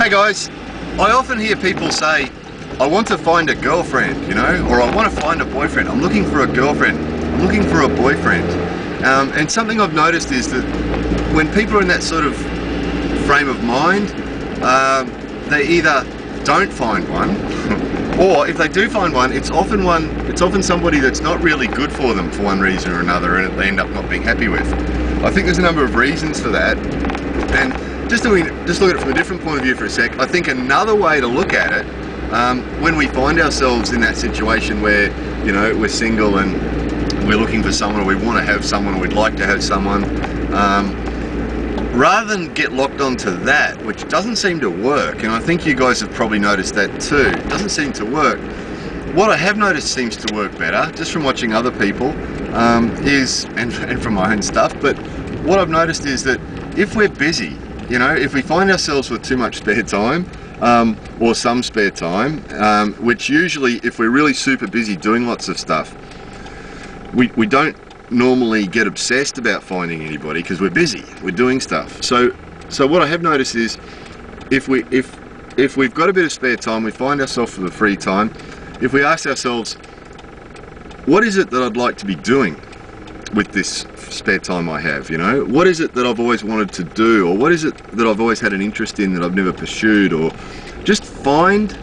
Hey guys, I often hear people say, I want to find a girlfriend, you know, or I want to find a boyfriend. I'm looking for a girlfriend. I'm looking for a boyfriend. And something I've noticed is that when people are in that sort of frame of mind, they either don't find one, or if they do find one, it's often somebody that's not really good for them for one reason or another, and they end up not being happy with. I think there's a number of reasons for that, and just look at it from a different point of view for a sec. I think another way to look at it, when we find ourselves in that situation where, you know, we're single and we're looking for someone, or we want to have someone, or we'd like to have someone, rather than get locked onto that, which doesn't seem to work, and I think you guys have probably noticed that too, it doesn't seem to work. What I have noticed seems to work better, just from watching other people, and from my own stuff, but what I've noticed is that if we're busy, you know, if we find ourselves with too much spare time, or some spare time, which usually, if we're really super busy doing lots of stuff, we don't normally get obsessed about finding anybody because we're busy, we're doing stuff. So what I have noticed is, if we've got a bit of spare time, we find ourselves with a free time, if we ask ourselves, what is it that I'd like to be doing with this spare time I have, you know? What is it that I've always wanted to do, or what is it that I've always had an interest in that I've never pursued, or just find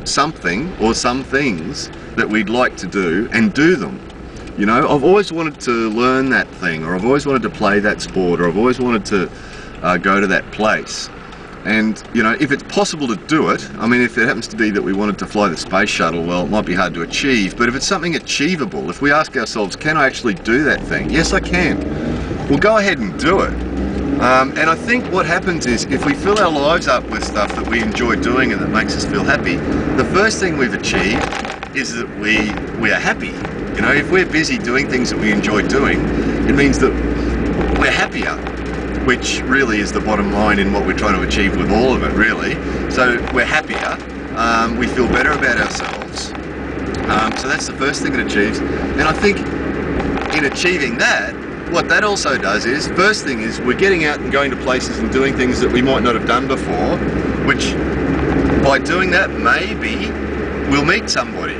something or some things that we'd like to do and do them. You know, I've always wanted to learn that thing, or I've always wanted to play that sport, or I've always wanted to go to that place. And, you know, if it's possible to do it, I mean, if it happens to be that we wanted to fly the space shuttle, well, it might be hard to achieve, but if it's something achievable, if we ask ourselves, can I actually do that thing? Yes, I can. Well, go ahead and do it. And I think what happens is, if we fill our lives up with stuff that we enjoy doing and that makes us feel happy, the first thing we've achieved is that we are happy. You know, if we're busy doing things that we enjoy doing, it means that we're happier, which really is the bottom line in what we're trying to achieve with all of it, really. So we're happier, we feel better about ourselves. So that's the first thing it achieves. And I think in achieving that, what that also does is, first thing is, we're getting out and going to places and doing things that we might not have done before, which by doing that, maybe we'll meet somebody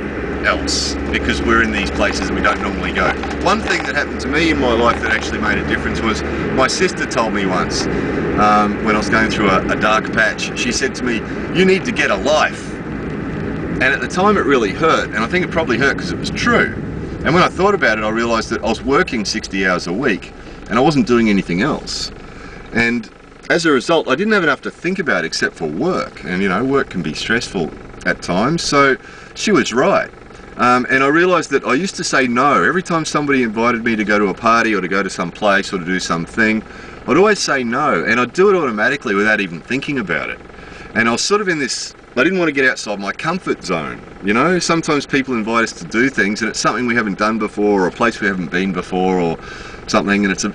else, because we're in these places that we don't normally go. One thing that happened to me in my life that actually made a difference was, my sister told me once, when I was going through a dark patch, she said to me, you need to get a life. And at the time it really hurt, and I think it probably hurt because it was true. And when I thought about it, I realised that I was working 60 hours a week and I wasn't doing anything else. And as a result, I didn't have enough to think about except for work. And, you know, work can be stressful at times, so she was right. And I realised that I used to say no. Every time somebody invited me to go to a party or to go to some place or to do something, I'd always say no, and I'd do it automatically without even thinking about it. And I was sort of in this, I didn't want to get outside my comfort zone. You know, sometimes people invite us to do things and it's something we haven't done before, or a place we haven't been before, or something, and it's a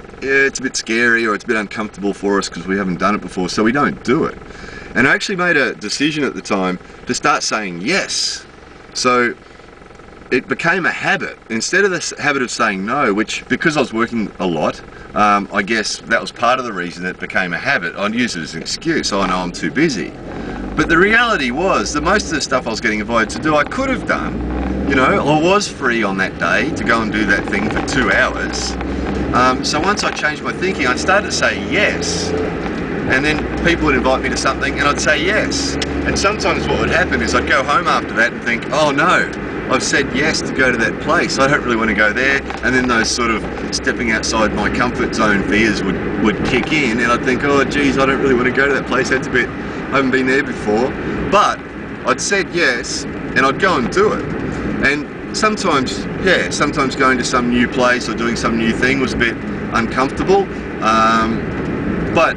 bit scary, or it's a bit uncomfortable for us because we haven't done it before, so we don't do it. And I actually made a decision at the time to start saying yes. So it became a habit. Instead of the habit of saying no, which, because I was working a lot, I guess that was part of the reason it became a habit. I'd use it as an excuse. Oh no, I'm too busy. But the reality was that most of the stuff I was getting invited to do, I could have done. You know, I was free on that day to go and do that thing for 2 hours. So once I changed my thinking, I started to say yes. And then people would invite me to something and I'd say yes. And sometimes what would happen is I'd go home after that and think, oh no, I've said yes to go to that place, I don't really want to go there. And then those sort of stepping outside my comfort zone fears would kick in, and I'd think, oh geez, I don't really want to go to that place, that's a bit, I haven't been there before. But I'd said yes, and I'd go and do it. And sometimes, yeah, sometimes going to some new place or doing some new thing was a bit uncomfortable, but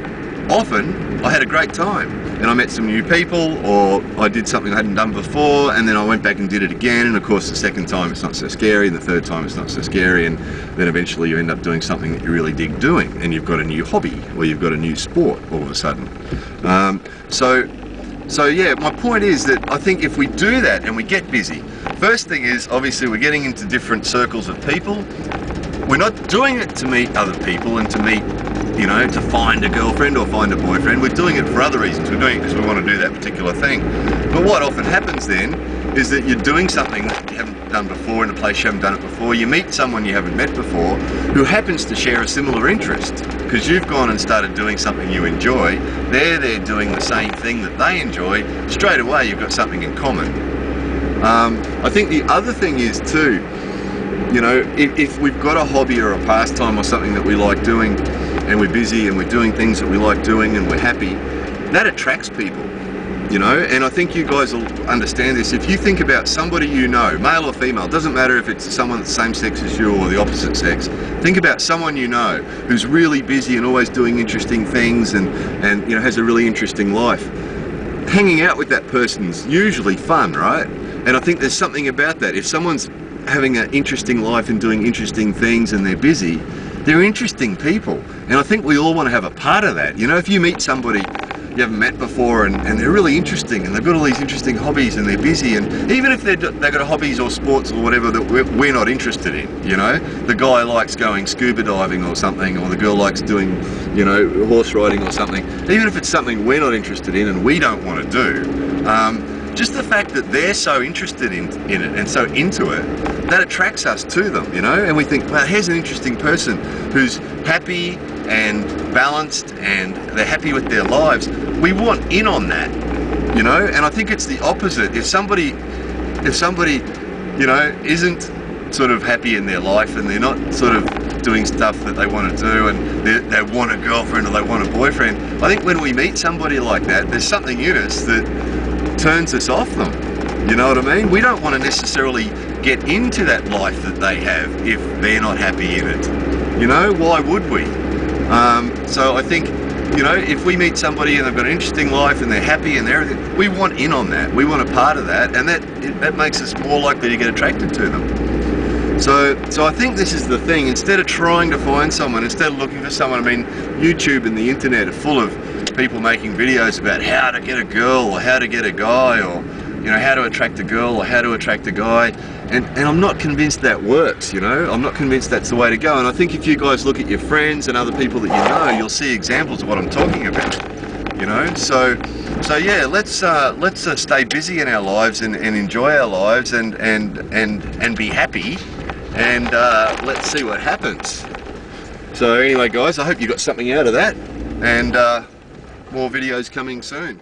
often I had a great time. And I met some new people, or I did something I hadn't done before, and then I went back and did it again, and of course the second time it's not so scary, and the third time it's not so scary, and then eventually you end up doing something that you really dig doing, and you've got a new hobby, or you've got a new sport all of a sudden. So yeah, my point is that I think if we do that and we get busy, first thing is, obviously we're getting into different circles of people. We're not doing it to meet other people and to meet you know, to find a girlfriend or find a boyfriend. We're doing it for other reasons. We're doing it because we want to do that particular thing. But what often happens then is that you're doing something that you haven't done before in a place you haven't done it before. You meet someone you haven't met before who happens to share a similar interest because you've gone and started doing something you enjoy. They're doing the same thing that they enjoy. Straight away you've got something in common. I think the other thing is too, you know, if we've got a hobby or a pastime or something that we like doing and we're busy and we're doing things that we like doing and we're happy, that attracts people, you know. And I think you guys will understand this. If you think about somebody you know, male or female, doesn't matter if it's someone that's the same sex as you or the opposite sex, think about someone you know who's really busy and always doing interesting things and you know, has a really interesting life. Hanging out with that person's usually fun, right? And I think there's something about that. If someone's having an interesting life and doing interesting things and they're busy, they're interesting people. And I think we all want to have a part of that. You know, if you meet somebody you haven't met before and they're really interesting and they've got all these interesting hobbies and they're busy, and even if they've got hobbies or sports or whatever that we're not interested in, you know, the guy likes going scuba diving or something, or the girl likes doing, you know, horse riding or something, even if it's something we're not interested in and we don't want to do, just the fact that they're so interested in it and so into it, that attracts us to them, you know. And we think, well, here's an interesting person who's happy and balanced and they're happy with their lives. We want in on that, you know. And I think it's the opposite. If somebody, you know, isn't sort of happy in their life and they're not sort of doing stuff that they want to do and they want a girlfriend or they want a boyfriend, I think when we meet somebody like that, there's something in us that turns us off them. You know what I mean? We don't want to necessarily get into that life that they have if they're not happy in it. You know, why would we? So I think, you know, if we meet somebody and they've got an interesting life and they're happy and everything, we want in on that. We want a part of that, and that makes us more likely to get attracted to them. So I think this is the thing. Instead of trying to find someone, instead of looking for someone, I mean, YouTube and the internet are full of people making videos about how to get a girl or how to get a guy, or, you know, how to attract a girl or how to attract a guy. And I'm not convinced that works, you know. I'm not convinced that's the way to go. And I think if you guys look at your friends and other people that you know, you'll see examples of what I'm talking about, you know. So yeah, let's stay busy in our lives and enjoy our lives and be happy, and let's see what happens. So anyway guys, I hope you got something out of that, and more videos coming soon.